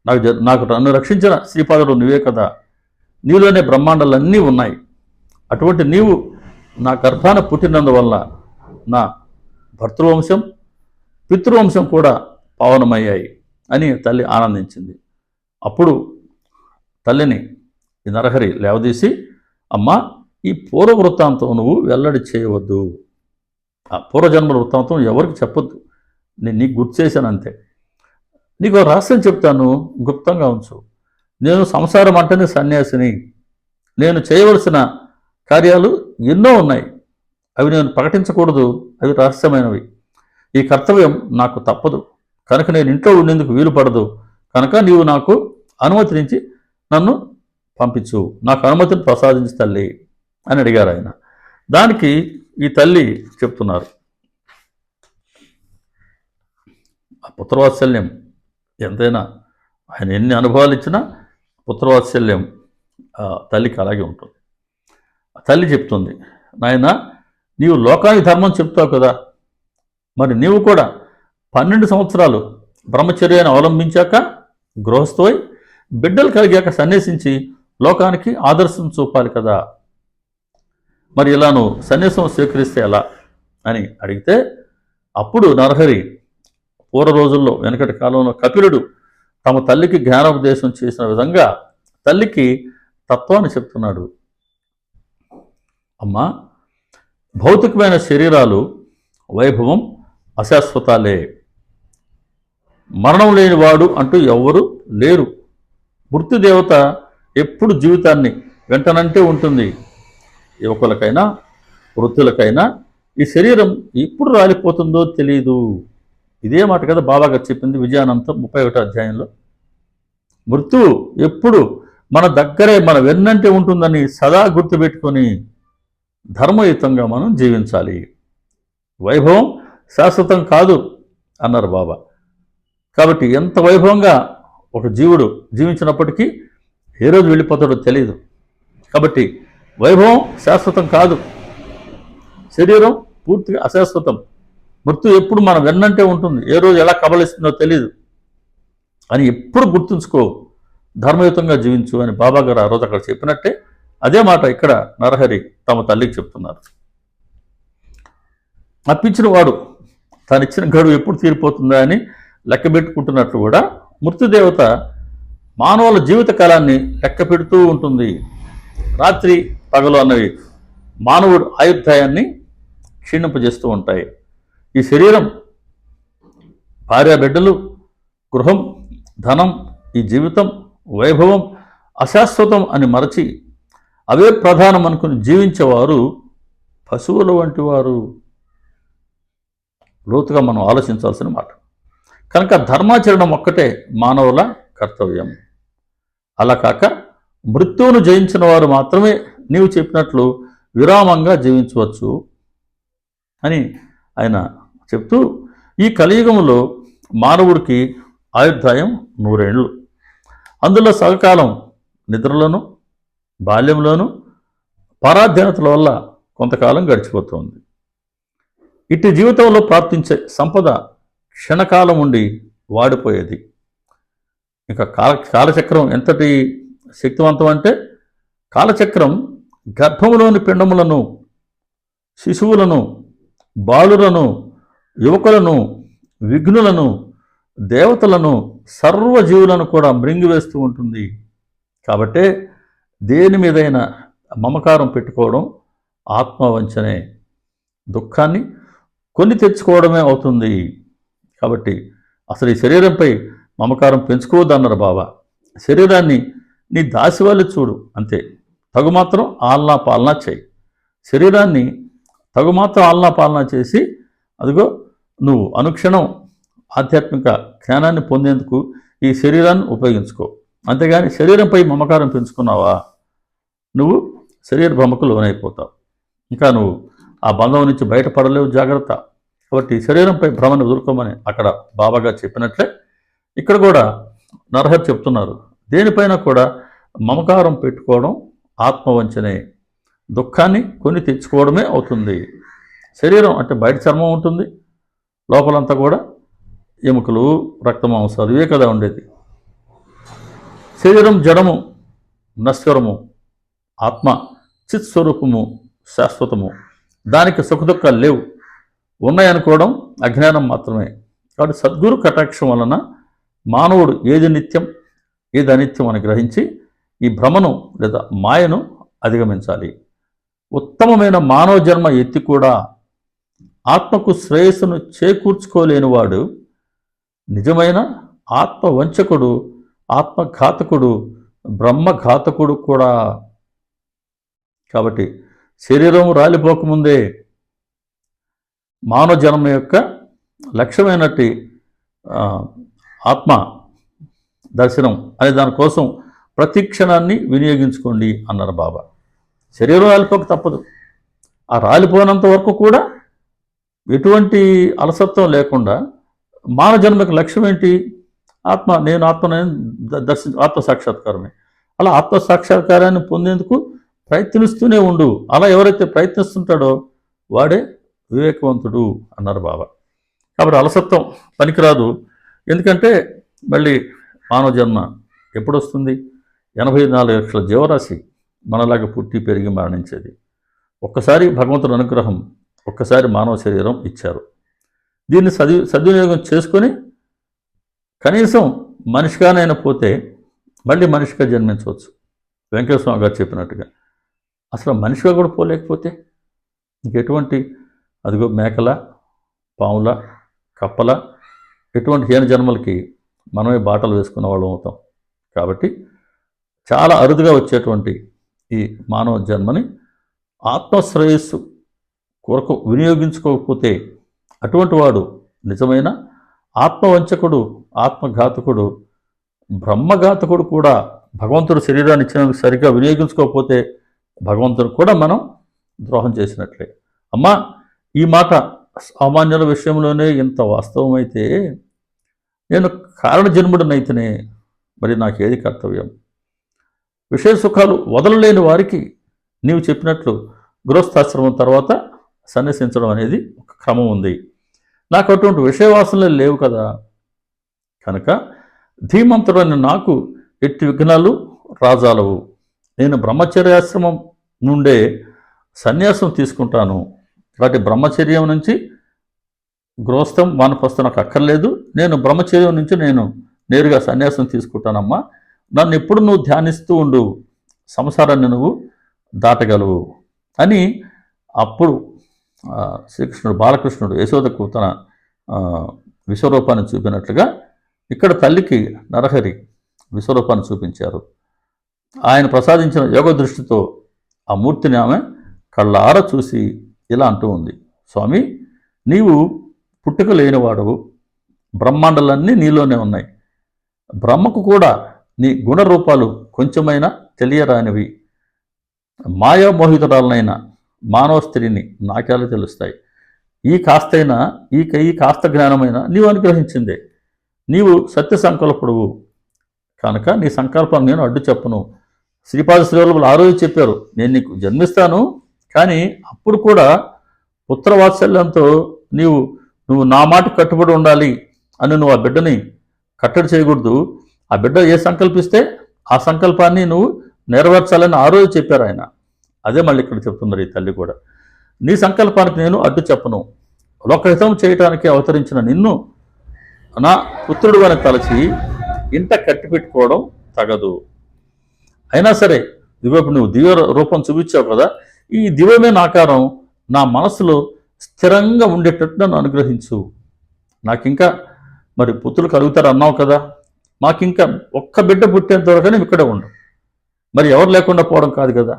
నాకు నన్ను రక్షించిన శ్రీపాదుడు నువ్వే కదా, నీలోనే బ్రహ్మాండాలన్నీ ఉన్నాయి. అటువంటి నీవు నా గర్భాన పుట్టినందువల్ల నా భర్తృవంశం పితృవంశం కూడా పావనమయ్యాయి అని తల్లి ఆనందించింది. అప్పుడు తల్లిని ఈ నరహరి లేవదీసి, అమ్మా, ఈ పూర్వ వృత్తాంతం నువ్వు వెల్లడి చేయవద్దు, ఆ పూర్వజన్మల వృత్తాంతం ఎవరికి చెప్పొద్దు, నేను నీకు గుర్తు చేశాను అంతే. నీకు రహస్యం చెప్తాను, గుప్తంగా ఉంచు. నేను సంసారం అంటేనే సన్యాసిని, నేను చేయవలసిన కార్యాలు ఎన్నో ఉన్నాయి, అవి నేను ప్రకటించకూడదు, అవి రహస్యమైనవి. ఈ కర్తవ్యం నాకు తప్పదు కనుక నేను ఇంట్లో ఉండేందుకు వీలు పడదు, కనుక నీవు నాకు అనుమతించి నన్ను పంపించు, నాకు అనుమతిని ప్రసాదించు తల్లి అని అడిగారు ఆయన. దానికి ఈ తల్లి చెప్తున్నారు, ఆ పుత్రవాత్సల్యం ఎంతైనా, ఆయన ఎన్ని అనుభవాలు ఇచ్చినా పుత్రవాత్సల్యం తల్లికి అలాగే ఉంటుంది. తల్లి చెప్తుంది, నాయన, నీవు లోకానికి ధర్మం చెప్తావు కదా, మరి నీవు కూడా 12 సంవత్సరాలు బ్రహ్మచర్యాన్ని అవలంబించాక గృహస్థువై బిడ్డలు కలిగాక సన్యాసించి లోకానికి ఆదర్శం చూపాలి కదా, మరి ఇలా నువ్వు సన్యాసం స్వీకరిస్తే ఎలా అని అడిగితే, అప్పుడు నరహరి పూర్వ రోజుల్లో వెనకటి కాలంలో కపిలుడు తమ తల్లికి జ్ఞానోపదేశం చేసిన విధంగా తల్లికి తత్వాన్ని చెప్తున్నాడు. అమ్మా, భౌతికమైన శరీరాలు వైభవం అశాశ్వతాలే, మరణం లేనివాడు అంటూ ఎవ్వరూ లేరు. మృత్యుదేవత ఎప్పుడు జీవితాన్ని వెంటనంటే ఉంటుంది. యువకులకైనా వృద్ధులకైనా ఈ శరీరం ఎప్పుడు రాలిపోతుందో తెలియదు. ఇదే మాట కదా బాబాగారు చెప్పింది విజయానంతం 31వ అధ్యాయంలో. మృత్యువు ఎప్పుడు మన దగ్గరే మన వెన్నంటే ఉంటుందని సదా గుర్తుపెట్టుకొని ధర్మయుతంగా మనం జీవించాలి. వైభవం శాశ్వతం కాదు అన్నారు బాబా. కాబట్టి ఎంత వైభవంగా ఒక జీవుడు జీవించినప్పటికీ ఏ రోజు వెళ్ళిపోతాడో తెలియదు. కాబట్టి వైభవం శాశ్వతం కాదు, శరీరం పూర్తిగా అశాశ్వతం. మృత్యు ఎప్పుడు మన వెన్నంటే ఉంటుంది, ఏ రోజు ఎలా కబలిస్తుందో తెలియదు అని ఎప్పుడు గుర్తుంచుకో, ధర్మయుతంగా జీవించు అని బాబా గారు ఆ రోజు అక్కడ చెప్పినట్టే అదే మాట ఇక్కడ నరహరి తమ తల్లికి చెప్తున్నారు. అప్పించిన వాడు తనిచ్చిన గడువు ఎప్పుడు తీరిపోతుందా అని లెక్క పెట్టుకుంటున్నట్లు కూడా మృత్యుదేవత మానవుల జీవిత కాలాన్ని లెక్క పెడుతూ ఉంటుంది. రాత్రి పగలు అన్నవి మానవుడు ఆయుర్దాయాన్ని క్షీణింపజేస్తూ ఉంటాయి. ఈ శరీరం, భార్య బిడ్డలు, గృహం, ధనం, ఈ జీవితం, వైభవం అశాశ్వతం అని మరచి అవే ప్రధానం అనుకుని జీవించేవారు పశువుల వంటి వారు. లోతుగా మనం ఆలోచించాల్సిన మాట. కనుక ధర్మాచరణం ఒక్కటే మానవుల కర్తవ్యం. అలా కాక మృత్యువును జయించిన వారు మాత్రమే నీవు చెప్పినట్లు విరామంగా జీవించవచ్చు అని ఆయన చెప్తూ, ఈ కలియుగంలో మానవుడికి ఆయుర్దాయం 100 ఏళ్ళు. అందులో సగకాలం నిద్రలోను బాల్యంలోను పరాధ్యానతల వల్ల కొంతకాలం గడిచిపోతుంది. ఇట్టి జీవితంలో ప్రాప్తించే సంపద క్షణకాలం ఉండి వాడిపోయేది. ఇంకా కాలచక్రం ఎంతటి శక్తివంతం అంటే, కాలచక్రం గర్భంలోని పిండములను, శిశువులను, బాలులను, యువకులను, విఘ్నులను, దేవతలను, సర్వజీవులను కూడా మృంగివేస్తూ ఉంటుంది. కాబట్టే దేని మీదైనా మమకారం పెట్టుకోవడం ఆత్మవంచనే, దుఃఖాన్ని కొని తెచ్చుకోవడమే అవుతుంది. కాబట్టి అసలు ఈ శరీరంపై మమకారం పెంచుకోవద్దన్నారు బాబా. శరీరాన్ని నీ దాసివాళ్ళు చూడు అంతే, తగుమాత్రం ఆలనా పాలనా చేయి. శరీరాన్ని తగుమాత్రం ఆలనా పాలనా చేసి అదిగో నువ్వు అనుక్షణం ఆధ్యాత్మిక జ్ఞానాన్ని పొందేందుకు ఈ శరీరాన్ని ఉపయోగించుకో. అంతేగాని శరీరంపై మమకారం పెంచుకున్నావా, నువ్వు శరీర భ్రమకు లోనైపోతావు. ఇంకా నువ్వు ఆ బంధం నుంచి బయటపడలేవు, జాగ్రత్త. కాబట్టి శరీరంపై భ్రమను ఎదుర్కోమని అక్కడ బాబాగా చెప్పినట్లే ఇక్కడ కూడా నరహరి చెప్తున్నారు. దేనిపైన కూడా మమకారం పెట్టుకోవడం ఆత్మవంచనే, దుఃఖాన్ని కొని తెచ్చుకోవడమే అవుతుంది. శరీరం అంటే బయట చర్మం ఉంటుంది, లోపలంతా కూడా ఎముకలు, రక్తమాంసాలు ఇవే కదా ఉండేది. శరీరం జడము, నశ్వరము, ఆత్మ చిత్స్వరూపము, శాశ్వతము. దానికి సుఖదుఖాలు లేవు, ఉన్నాయనుకోవడం అజ్ఞానం మాత్రమే. కాబట్టి సద్గురు కటాక్షం వలన మానవుడు ఏది నిత్యం ఏది అనిత్యం అని గ్రహించి ఈ భ్రమను లేదా మాయను అధిగమించాలి. ఉత్తమమైన మానవ జన్మ ఎత్తి కూడా ఆత్మకు శ్రేయస్సును చేకూర్చుకోలేనివాడు నిజమైన ఆత్మవంచకుడు, ఆత్మఘాతకుడు, బ్రహ్మఘాతకుడు కూడా. కాబట్టి శరీరం రాలిపోకముందే మానవ జన్మ యొక్క లక్ష్యమైనట్టి ఆత్మ దర్శనం అనే దానికోసం ప్రతి క్షణాన్ని వినియోగించుకోండి అన్నారు బాబా. శరీరం రాలిపోక తప్పదు. ఆ రాలిపోయినంత వరకు కూడా ఎటువంటి అలసత్వం లేకుండా మానవ జన్మకు లక్ష్యం ఏంటి? ఆత్మ, నేను ఆత్మని ఆత్మసాక్షాత్కారమే. అలా ఆత్మసాక్షాత్కారాన్ని పొందేందుకు ప్రయత్నిస్తూనే ఉండు. అలా ఎవరైతే ప్రయత్నిస్తుంటాడో వాడే వివేకవంతుడు అన్నారు బాబా. కాబట్టి అలసత్వం పనికిరాదు. ఎందుకంటే మళ్ళీ మానవ జన్మ ఎప్పుడు వస్తుంది? 84 లక్షల జీవరాశి మనలాగా పుట్టి పెరిగి మరణించేది. ఒక్కసారి భగవంతుడి అనుగ్రహం, ఒక్కసారి మానవ శరీరం ఇచ్చారు. దీన్ని సద్వినియోగం చేసుకొని కనీసం మనిషిగానైనా పోతే మళ్ళీ మనిషిగా జన్మించవచ్చు. వెంకటేశ్వర స్వామి గారు చెప్పినట్టుగా అసలు మనిషిగా కూడా పోలేకపోతే ఇంకెటువంటి, అదిగో మేకల, పాముల, కప్పల, ఎటువంటి హీన జన్మలకి మనమే బాటలు వేసుకున్న వాళ్ళం అవుతాం. కాబట్టి చాలా అరుదుగా వచ్చేటువంటి ఈ మానవ జన్మని ఆత్మశ్రేయస్సు కొరకు వినియోగించుకోకపోతే అటువంటి వాడు నిజమైన ఆత్మవంచకుడు, ఆత్మఘాతకుడు, బ్రహ్మఘాతకుడు కూడా. భగవంతుడు శరీరాన్ని ఇచ్చినందుకు సరిగ్గా వినియోగించుకోకపోతే భగవంతుడు కూడా మనం ద్రోహం చేసినట్లే. అమ్మా, ఈ మాట సామాన్యుల విషయంలోనే ఇంత వాస్తవమైతే నేను కారణజన్ముడినైతేనే మరి నాకేది కర్తవ్యం? విషయ సుఖాలు వదలలేని వారికి నీవు చెప్పినట్లు గృహస్థాశ్రమం తర్వాత సన్యసించడం అనేది ఒక క్రమం ఉంది. నాకు అటువంటి విషయవాసనలు లేవు కదా. కనుక ధీమంతుడైన నాకు ఎట్టి విఘ్నాలు రాజాలవు. నేను బ్రహ్మచర్యాశ్రమం నుండే సన్యాసం తీసుకుంటాను. కాబట్టి బ్రహ్మచర్యం నుంచి గృహస్థం, వానప్రస్థం నాకు అక్కర్లేదు. నేను బ్రహ్మచర్యం నుంచి నేను నేరుగా సన్యాసం తీసుకుంటానమ్మా. నన్ను ఎప్పుడు నువ్వు ధ్యానిస్తూ ఉండు, సంసారాన్ని నువ్వు దాటగలవు అని అప్పుడు శ్రీకృష్ణుడు, బాలకృష్ణుడు యశోదకు తన విశ్వరూపాన్ని చూపినట్లుగా ఇక్కడ తల్లికి నరహరి విశ్వరూపాన్ని చూపించారు. ఆయన ప్రసాదించిన యోగ దృష్టితో ఆ మూర్తిని ఆమె కళ్ళార చూసి ఇలా అంటూ ఉంది, స్వామి, నీవు పుట్టుక లేనివాడవు, బ్రహ్మాండాలన్నీ నీలోనే ఉన్నాయి. బ్రహ్మకు కూడా నీ గుణరూపాలు కొంచెమైనా తెలియరానివి. మాయామోహితురాలనైన మానవ స్త్రీని నాకేలా తెలుస్తాయి? ఈ కాస్త జ్ఞానమైన నీవు అనుగ్రహించిందే. నీవు సత్య సంకల్పుడువు కనుక నీ సంకల్పాన్ని నేను అడ్డు చెప్పను. శ్రీపాద శ్రీవల్లభులు ఆ రోజు చెప్పారు, నేను నీకు జన్మిస్తాను, కానీ అప్పుడు కూడా పుత్రవాత్సల్యంతో నువ్వు నా మాట కట్టుబడి ఉండాలి అని నువ్వు ఆ బిడ్డని కట్టడి చేయకూడదు. ఆ బిడ్డ ఏ సంకల్పిస్తే ఆ సంకల్పాన్ని నువ్వు నెరవేర్చాలని ఆ రోజు చెప్పారు ఆయన. అదే మళ్ళీ ఇక్కడ చెప్తున్నారు ఈ తల్లి కూడా. నీ సంకల్పానికి నేను అడ్డు చెప్పను. లోకహితం చేయటానికి అవతరించిన నిన్ను నా పుత్రుడు అని తలచి ఇంట కట్టిపెట్టుకోవడం తగదు. అయినా సరే ఇప్పుడు నువ్వు దివ్య రూపం చూపించావు కదా, ఈ దివ్యమైన ఆకారం నా మనసులో స్థిరంగా ఉండేటట్టు నన్ను అనుగ్రహించు. నాకింకా మరి పుత్రులు కలుగుతారు అన్నావు కదా, మాకింకా ఒక్క బిడ్డ పుట్టేంత వరకు నువ్వు ఇక్కడే ఉండు. మరి ఎవరు లేకుండా పోవడం కాదు కదా,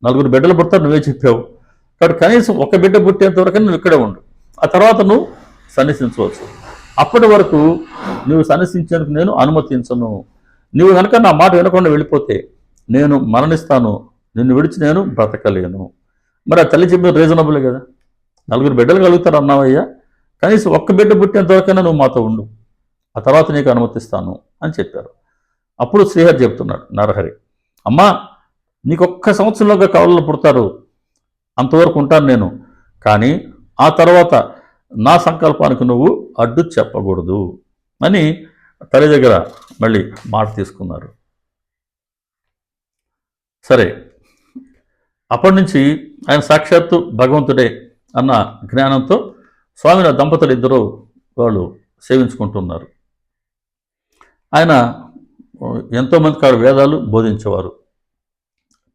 4 బిడ్డలు పుడతారు నువ్వే చెప్పావు. కాబట్టి కనీసం ఒక్క బిడ్డ పుట్టేంత వరకు నువ్వు ఇక్కడే ఉండు. ఆ తర్వాత నువ్వు సన్నిసించవచ్చు. అప్పటి వరకు నువ్వు సన్నిసించేందుకు నేను అనుమతించను. నువ్వు కనుక నా మాట వినకుండా వెళ్ళిపోతే నేను మరణిస్తాను, నిన్ను విడిచి నేను బ్రతకలేను. మరి ఆ తల్లి చెప్పిన రీజనబుల్ కదా, 4 బిడ్డలు కలుగుతారు అన్నావయ్యా, కనీసం ఒక్క బిడ్డ పుట్టేంతవరకైనా నువ్వు మాతో ఉండు, ఆ తర్వాత నీకు అనుమతిస్తాను అని చెప్పారు. అప్పుడు శ్రీహరి చెప్తున్నాడు నరహరి, అమ్మా నీకు ఒక్క సంవత్సరంలోగా కవలలు పుడతారు, అంతవరకు ఉంటాను నేను, కానీ ఆ తర్వాత నా సంకల్పానికి నువ్వు అడ్డు చెప్పకూడదు అని తల్లి దగ్గర మళ్ళీ మాట తీసుకున్నారు. సరే, అప్పటి నుంచి ఆయన సాక్షాత్తు భగవంతుడే అన్న జ్ఞానంతో స్వామిని దంపతులు ఇద్దరు వాళ్ళు సేవించుకుంటున్నారు. ఆయన ఎంతోమంది కాడు వేదాలు బోధించేవారు,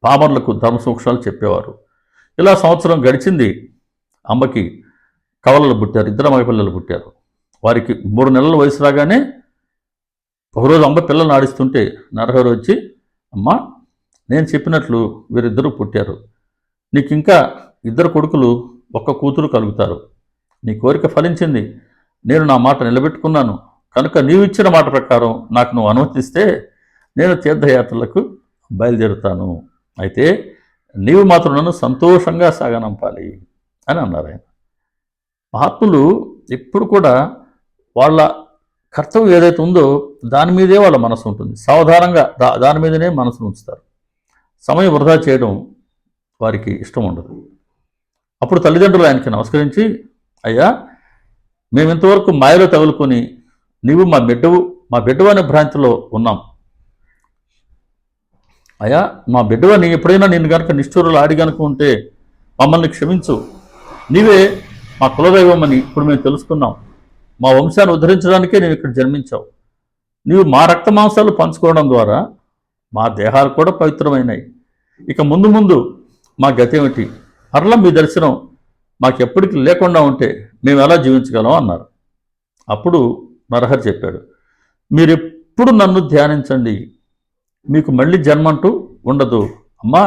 పామర్లకు ధర్మ సూక్ష్మాలు చెప్పేవారు. ఇలా సంవత్సరం గడిచింది. అమ్మకి కవలలు పుట్టారు, 2 మగపిల్లలు పుట్టారు. వారికి 3 నెలల వయసు రాగానే ఒకరోజు అమ్మ పిల్లల్ని ఆడిస్తుంటే నరహరి వచ్చి, అమ్మ నేను చెప్పినట్లు వీరిద్దరూ పుట్టారు, నీకు ఇంకా 2 కొడుకులు 1 కూతురు కలుగుతారు, నీ కోరిక ఫలించింది, నేను నా మాట నిలబెట్టుకున్నాను కనుక నీవు ఇచ్చిన మాట ప్రకారం నాకు నువ్వు అనుమతిస్తే నేను తీర్థయాత్రలకు బయలుదేరుతాను, అయితే నీవు మాత్రం నన్ను సంతోషంగా సాగనంపాలి అని అన్నారు ఆయన. మహాత్ములు ఎప్పుడు కూడా వాళ్ళ కర్తవ్యం ఏదైతే ఉందో దాని మీదే వాళ్ళ మనసు ఉంటుంది, సావధానంగా దాని మీదనే మనసును ఉంచుతారు, సమయం వృధా చేయడం వారికి ఇష్టం ఉండదు. అప్పుడు తల్లిదండ్రులు ఆయనకి నమస్కరించి, అయ్యా మేము ఇంతవరకు మాయలో తగులుకొని నీవు మా బిడ్డవు అనే భ్రాంతిలో ఉన్నాం, అయ్యా మా బిడ్డవ నీ ఎప్పుడైనా నిన్ను కనుక నిష్ఠూరులు ఆడి కనుక ఉంటే మమ్మల్ని క్షమించు, నీవే మా కులదైవం అని ఇప్పుడు మేము తెలుసుకున్నాం, మా వంశాన్ని ఉద్ధరించడానికే నేను ఇక్కడ జన్మించావు, నీవు మా రక్త మాంసాలు పంచుకోవడం ద్వారా మా దేహాలు కూడా పవిత్రమైనాయి, ఇక ముందు ముందు మా గతి ఏమిటి, మరలా మీ దర్శనం మాకెప్పటికీ లేకుండా ఉంటే మేము ఎలా జీవించగలం అన్నారు. అప్పుడు నరహరి చెప్పాడు, మీరెప్పుడు నన్ను ధ్యానించండి, మీకు మళ్ళీ జన్మంటూ ఉండదు, అమ్మా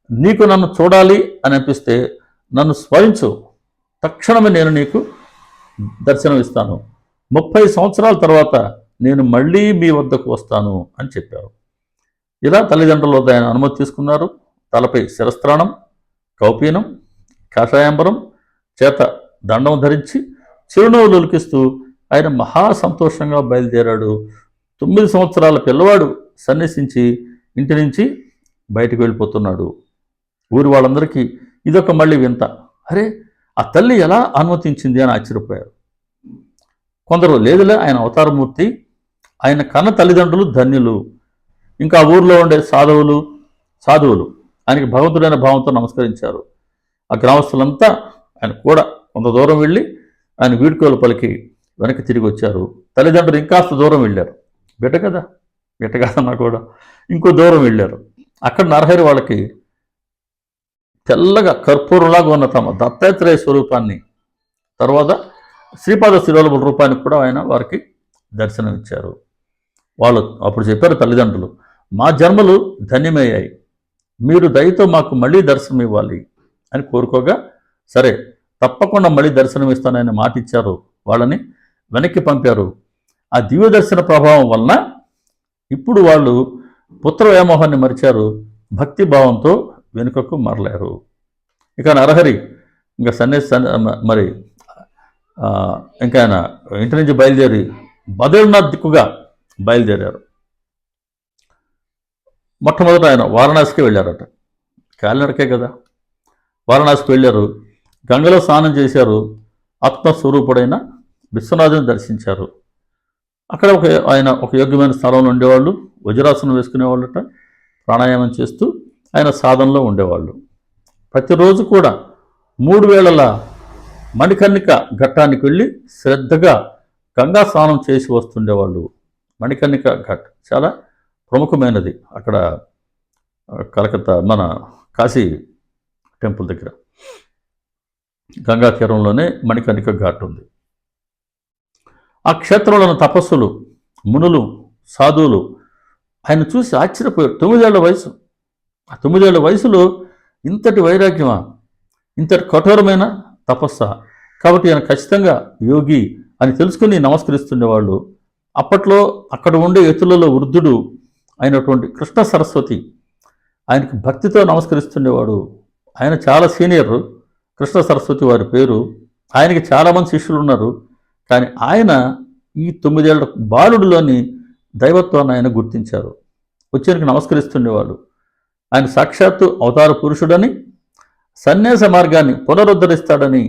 నీకు నన్ను చూడాలి అని అనిపిస్తే నన్ను స్మరించు, తక్షణమే నేను నీకు దర్శనం ఇస్తాను, 30 సంవత్సరాల తర్వాత నేను మళ్ళీ మీ వద్దకు వస్తాను అని చెప్పారు. ఇలా తల్లిదండ్రుల వద్ద ఆయన అనుమతి తీసుకున్నారు. తలపై శిరస్త్రాణం, కౌపీనం, కాషాయాంబరం, చేత దండం ధరించి చిరునవ్వులు ఒలికిస్తూ ఆయన మహాసంతోషంగా బయలుదేరాడు. 9 సంవత్సరాల పిల్లవాడు సన్యసించి ఇంటి నుంచి బయటకు వెళ్ళిపోతున్నాడు. ఊరి వాళ్ళందరికీ ఇదొక మళ్ళీ వింత, అరే ఆ తల్లి ఎలా అనుమతించింది అని ఆశ్చర్యపోయారు. కొందరు లేదులే ఆయన అవతారమూర్తి, ఆయన కన్న తల్లిదండ్రులు ధన్యులు, ఇంకా ఊర్లో ఉండే సాధువులు ఆయనకి భగవంతుడైన భావంతో నమస్కరించారు. ఆ గ్రామస్తులంతా ఆయన కూడా కొంత దూరం వెళ్ళి ఆయన వీడ్కోలు పలికి వెనక్కి తిరిగి వచ్చారు. తల్లిదండ్రులు ఇంకాస్త దూరం వెళ్ళారు, బిడ్డ కదన్నా కూడా ఇంకో దూరం వెళ్ళారు. అక్కడ నరహరి వాళ్ళకి తెల్లగా కర్పూరంలాగా ఉన్న తమ దత్తాత్రేయ స్వరూపాన్ని, తర్వాత శ్రీపాద శ్రీవల్లభుల రూపానికి కూడా ఆయన వారికి దర్శనమిచ్చారు. వాళ్ళు అప్పుడు చెప్పారు తల్లిదండ్రులు, మా జన్మలు ధన్యమయ్యాయి, మీరు దయతో మాకు మళ్ళీ దర్శనం ఇవ్వాలి అని కోరుకోగా, సరే తప్పకుండా మళ్ళీ దర్శనం ఇస్తానని మాట ఇచ్చారు. వాళ్ళని వెనక్కి పంపారు. ఆ దివ్య దర్శన ప్రభావం వలన ఇప్పుడు వాళ్ళు పుత్ర వ్యామోహాన్ని మరిచారు, భక్తి భావంతో వెనుకకు మరలేరు. ఇక నరహరి ఇంకా మరి ఇంకా ఆయన ఇంటి నుంచి బయలుదేరి బద్రీనాథ్ దిక్కుగా బయలుదేరారు. మొట్టమొదట ఆయన వారణాసికి వెళ్ళారట, కాలినడకే కదా. వారణాసికి వెళ్ళారు, గంగలో స్నానం చేశారు, ఆత్మస్వరూపుడైన విశ్వనాథుని దర్శించారు. అక్కడ ఆయన ఒక యోగ్యమైన స్థలంలో ఉండేవాళ్ళు, వజ్రాసనం వేసుకునేవాళ్ళట, ప్రాణాయామం చేస్తూ ఆయన సాధనలో ఉండేవాళ్ళు. ప్రతిరోజు కూడా 3 వేళల మణికర్ణిక ఘట్టానికి వెళ్ళి శ్రద్ధగా గంగా స్నానం చేసి వస్తుండేవాళ్ళు. మణికర్ణిక ఘట్ చాలా ప్రముఖమైనది అక్కడ కలకత్తా మన కాశీ టెంపుల్ దగ్గర గంగా తీరంలోనే మణికర్ణిక ఘాట్ ఉంది. ఆ క్షేత్రంలో ఉన్న తపస్సులు, మునులు, సాధువులు ఆయన చూసి ఆశ్చర్యపోయారు. 9 ఏళ్ల వయసు, ఆ 9 ఏళ్ల వయసులో ఇంతటి వైరాగ్యమా, ఇంతటి కఠోరమైన తపస్సా, కాబట్టి ఆయన ఖచ్చితంగా యోగి అని తెలుసుకుని నమస్కరిస్తుండేవాళ్ళు. అప్పట్లో అక్కడ ఉండే ఎత్తులలో వృద్ధుడు అయినటువంటి కృష్ణ సరస్వతి ఆయనకి భక్తితో నమస్కరిస్తుండేవాడు. ఆయన చాలా సీనియర్, కృష్ణ సరస్వతి వారి పేరు. ఆయనకి చాలామంది శిష్యులు ఉన్నారు. కానీ ఆయన ఈ 9 ఏళ్ల బాలుడిలోని దైవత్వాన్ని ఆయన గుర్తించారు. వచ్చేందుకు నమస్కరిస్తుండేవాడు. ఆయన సాక్షాత్తు అవతార పురుషుడని, సన్యాస మార్గాన్ని పునరుద్ధరిస్తాడని,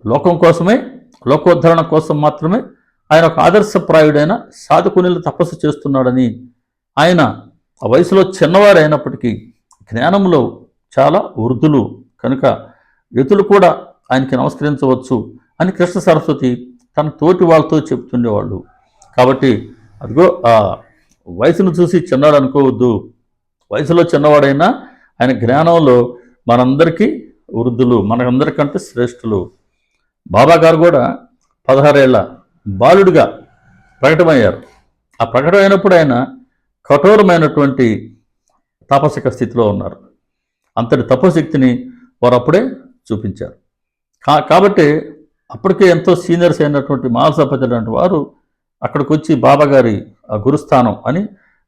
లోకం కోసమే, లోకోద్ధరణ కోసం మాత్రమే ఆయన ఒక ఆదర్శప్రాయుడైన సాధకునిలు తపస్సు చేస్తున్నాడని, ఆయన ఆ వయసులో చిన్నవారైనప్పటికీ జ్ఞానంలో చాలా వృద్ధులు కనుక యతులు కూడా ఆయనకి నమస్కరించవచ్చు అని కృష్ణ సరస్వతి తన తోటి వాళ్ళతో చెప్తుండేవాళ్ళు. కాబట్టి అదిగో ఆ వయసును చూసి చిన్నవాడు అనుకోవద్దు. వయసులో చిన్నవాడైనా ఆయన జ్ఞానంలో మనందరికీ వృద్ధులు, మనందరికంటే శ్రేష్ఠులు. బాబా గారు కూడా 16 ఏళ్ల బాలుడిగా ప్రకటమయ్యారు. ఆ ప్రకటమైనప్పుడు ఆయన కఠోరమైనటువంటి తాపసిక స్థితిలో ఉన్నారు. అంతటి తపశక్తిని వారు అప్పుడే చూపించారు. కాబట్టి అప్పటికే ఎంతో సీనియర్స్ అయినటువంటి మాల్సపతి లాంటి వారు అక్కడికి వచ్చి బాబాగారి గురుస్థానం అని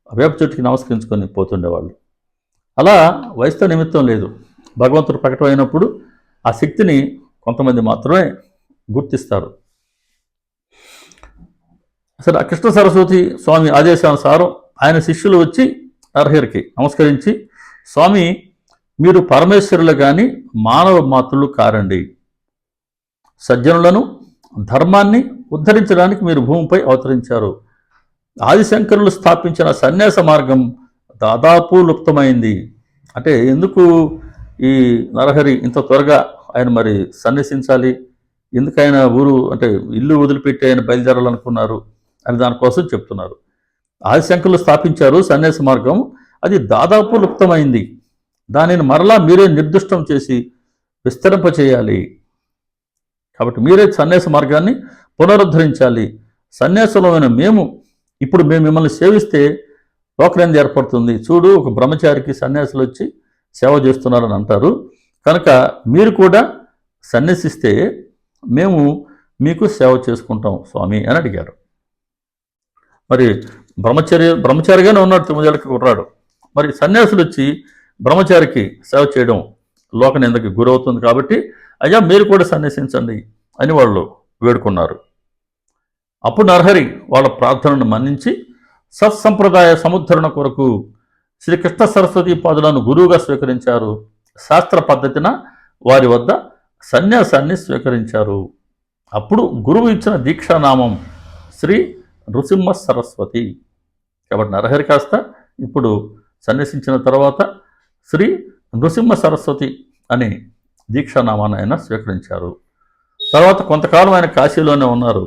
వేప చెట్టుకి నమస్కరించుకొని పోతుండేవాళ్ళు. అలా వయసుతో నిమిత్తం లేదు. భగవంతుడు ప్రకటమైనప్పుడు ఆ శక్తిని కొంతమంది మాత్రమే గుర్తిస్తారు. అసలు ఆ కృష్ణ సరస్వతి స్వామి ఆదేశానుసారం ఆయన శిష్యులు వచ్చి నరహరికి నమస్కరించి, స్వామి మీరు పరమేశ్వరులు కానీ మానవ మాతృలు కారండి. సజ్జనులను, ధర్మాన్ని ఉద్ధరించడానికి మీరు భూమిపై అవతరించారు. ఆదిశంకరులు స్థాపించిన సన్యాస మార్గం దాదాపు లుప్తమైంది. అంటే ఎందుకు ఈ నరహరి ఇంత త్వరగా ఆయన మరి సన్యసించాలి, ఎందుకు ఆయన ఊరు అంటే ఇల్లు వదిలిపెట్టి ఆయన బయలుదేరాలనుకున్నారు అని దానికోసం చెప్తున్నారు. ఆదిశంకరులు స్థాపించారు సన్యాస మార్గం, అది దాదాపు లుప్తమైంది. దానిని మరలా మీరే నిర్దిష్టం చేసి విస్తరింపచేయాలి. కాబట్టి మీరే సన్యాస మార్గాన్ని పునరుద్ధరించాలి. సన్యాసంలోమైన మేము మిమ్మల్ని సేవిస్తే లోకరేంద్ర ఏర్పడుతుంది. చూడు, ఒక బ్రహ్మచారికి సన్యాసులు వచ్చి సేవ చేస్తున్నారని అంటారు. కనుక మీరు కూడా సన్యసిస్తే మేము మీకు సేవ చేసుకుంటాం స్వామి అని అడిగారు. మరి బ్రహ్మచారిగానే ఉన్నాడు, 9 ఏళ్ళకి కుర్రాడు. మరి సన్యాసులు వచ్చి బ్రహ్మచారికి సేవ చేయడం లోక నిందకి గురవుతుంది. కాబట్టి అయ్యా మీరు కూడా సన్యసించండి అని వాళ్ళు వేడుకున్నారు. అప్పుడు నరహరి వాళ్ళ ప్రార్థనను మన్నించి సత్సంప్రదాయ సముద్ధరణ కొరకు శ్రీకృష్ణ సరస్వతి పాదులను గురువుగా స్వీకరించారు. శాస్త్ర పద్ధతిన వారి వద్ద సన్యాసాన్ని స్వీకరించారు. అప్పుడు గురువు ఇచ్చిన దీక్షానామం శ్రీ నృసింహ సరస్వతి. కాబట్టి నరహరి కాస్త ఇప్పుడు సన్యసించిన తర్వాత శ్రీ నృసింహ సరస్వతి అనే దీక్షానామాన్ని ఆయన స్వీకరించారు. తర్వాత కొంతకాలం ఆయన కాశీలోనే ఉన్నారు.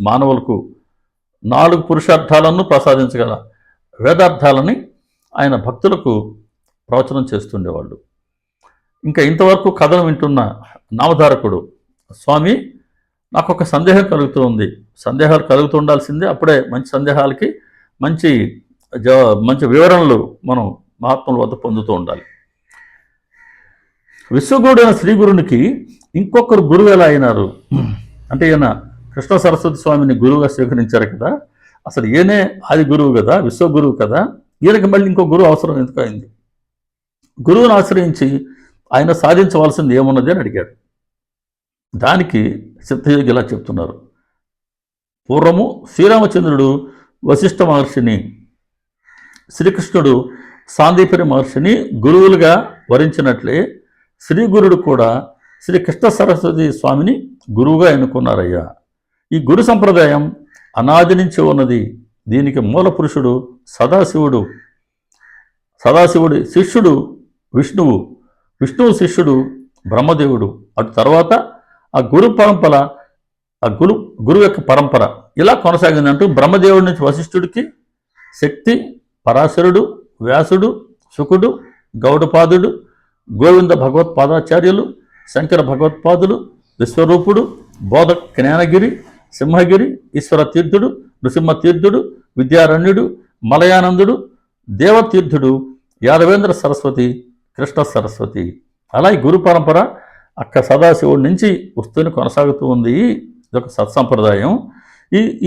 మానవులకు 4 పురుషార్థాలను ప్రసాదించగల వేదార్థాలని ఆయన భక్తులకు ప్రవచనం చేస్తుండేవాళ్ళు. ఇంకా ఇంతవరకు కథను వింటున్న నామధారకుడు, స్వామి నాకు ఒక సందేహం కలుగుతూ ఉంది. సందేహాలు కలుగుతూ ఉండాల్సిందే, అప్పుడే మంచి సందేహాలకి మంచి వివరణలు మనం మహాత్ముల వద్ద పొందుతూ ఉండాలి. విశ్వగురుడైన శ్రీ గురునికి ఇంకొకరు గురువు ఎలా అయినారు అంటే, ఈయన కృష్ణ సరస్వతి స్వామిని గురువుగా స్వీకరించారు కదా, అసలు ఈయనే ఆది గురువు కదా, విశ్వగురువు కదా, ఈయనకి మళ్ళీ ఇంకో గురువు అవసరం ఎందుకు అయింది? గురువును ఆశ్రయించి ఆయన సాధించవలసింది ఏమున్నది అని అడిగాడు. దానికి సిద్ధయోగి ఇలా చెప్తున్నారు. పూర్వము శ్రీరామచంద్రుడు వశిష్ఠ మహర్షిని, శ్రీకృష్ణుడు సాందీపని మహర్షిని గురువులుగా వరించినట్లే శ్రీ గురుడు కూడా శ్రీ కృష్ణ సరస్వతి స్వామిని గురువుగా ఎన్నుకున్నారయ్యా. ఈ గురు సంప్రదాయం అనాది నుంచి ఉన్నది. దీనికి మూల పురుషుడు సదాశివుడి శిష్యుడు విష్ణువు, విష్ణువు శిష్యుడు బ్రహ్మదేవుడు, అటు తర్వాత ఆ గురువు యొక్క పరంపర ఇలా కొనసాగిందంటూ బ్రహ్మదేవుడి నుంచి వశిష్ఠుడికి శక్తి, పరాశరుడు, వ్యాసుడు, శుకుడు, గౌడపాదుడు, గోవింద భగవత్పాదాచార్యులు, శంకర భగవత్పాదులు, విశ్వరూపుడు, బోధ జ్ఞానగిరి, సింహగిరి, ఈశ్వర తీర్థుడు, నృసింహతీర్థుడు, విద్యారణ్యుడు, మలయానందుడు, దేవతీర్థుడు, యాదవేంద్ర సరస్వతి, కృష్ణ సరస్వతి, అలా ఈ గురు పరంపర అక్క సదాశివుడి నుంచి వస్తూనే కొనసాగుతూ ఉంది. ఇదొక సత్సంప్రదాయం.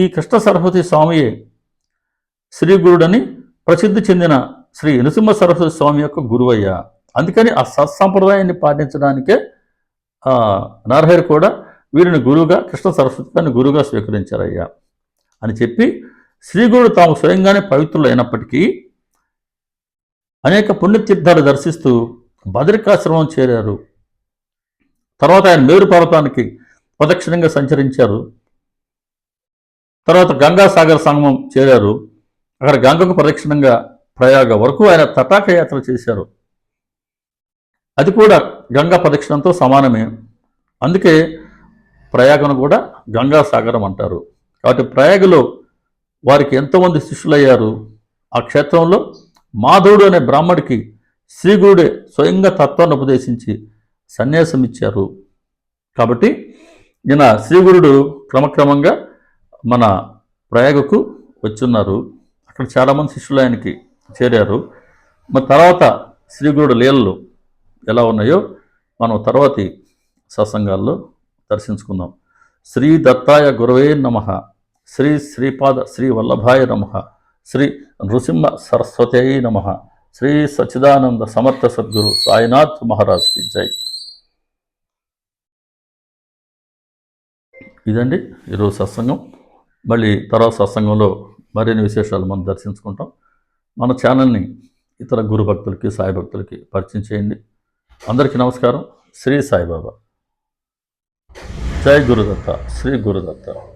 ఈ కృష్ణ సరస్వతి స్వామియే శ్రీ గురుడని ప్రసిద్ధి చెందిన శ్రీ నృసింహ సరస్వతి స్వామి యొక్క గురువయ్యా. అందుకని ఆ సత్సంప్రదాయాన్ని పాటించడానికే నరహరి కూడా వీరిని గురువుగా, కృష్ణ సరస్వతి గారిని గురువుగా స్వీకరించారయ్యా అని చెప్పి, శ్రీగురుడు తాము స్వయంగానే పవిత్రులు అయినప్పటికీ అనేక పుణ్యతీర్థాలు దర్శిస్తూ బదరికాశ్రమం చేరారు. తర్వాత ఆయన మేరు పర్వతానికి ప్రదక్షిణంగా సంచరించారు. తర్వాత గంగాసాగర సంగమం చేరారు. అక్కడ గంగకు ప్రదక్షిణంగా ప్రయాగ వరకు ఆయన తటాక యాత్ర చేశారు. అది కూడా గంగా ప్రదక్షిణంతో సమానమే. అందుకే ప్రయాగను కూడా గంగాసాగరం అంటారు. కాబట్టి ప్రయాగలో వారికి ఎంతోమంది శిష్యులయ్యారు. ఆ క్షేత్రంలో మాధవుడు అనే బ్రాహ్మడికి శ్రీగురుడే స్వయంగా తత్వాన్ని ఉపదేశించి సన్యాసం ఇచ్చారు. కాబట్టి ఈయన శ్రీగురుడు క్రమక్రమంగా మన ప్రయాగకు వచ్చున్నారు. అక్కడ చాలామంది శిష్యులు ఆయనకి చేరారు. మరి తర్వాత శ్రీగురుడు లీలలు ఎలా ఉన్నాయో మనం తర్వాతి సత్సంగాల్లో దర్శించుకుందాం. శ్రీ దత్తాయ గురవే నమః. శ్రీ శ్రీపాద శ్రీ వల్లభాయ నమః. శ్రీ నృసింహ సరస్వతై నమః. శ్రీ సచ్చిదానంద సమర్థ సద్గురు సాయినాథ్ మహారాజ్కి జై. ఇదండి ఈరోజు సత్సంగం. మళ్ళీ తర్వాత సత్సంగంలో మరిన్ని విశేషాలు మనం దర్శించుకుంటాం. మన ఛానల్ని ఇతర గురు భక్తులకి, సాయి భక్తులకి పరిచయం చేయండి. అందరికీ నమస్కారం. శ్రీ సాయిబాబా. జై గురుదత్త. శ్రీ గురుదత్త.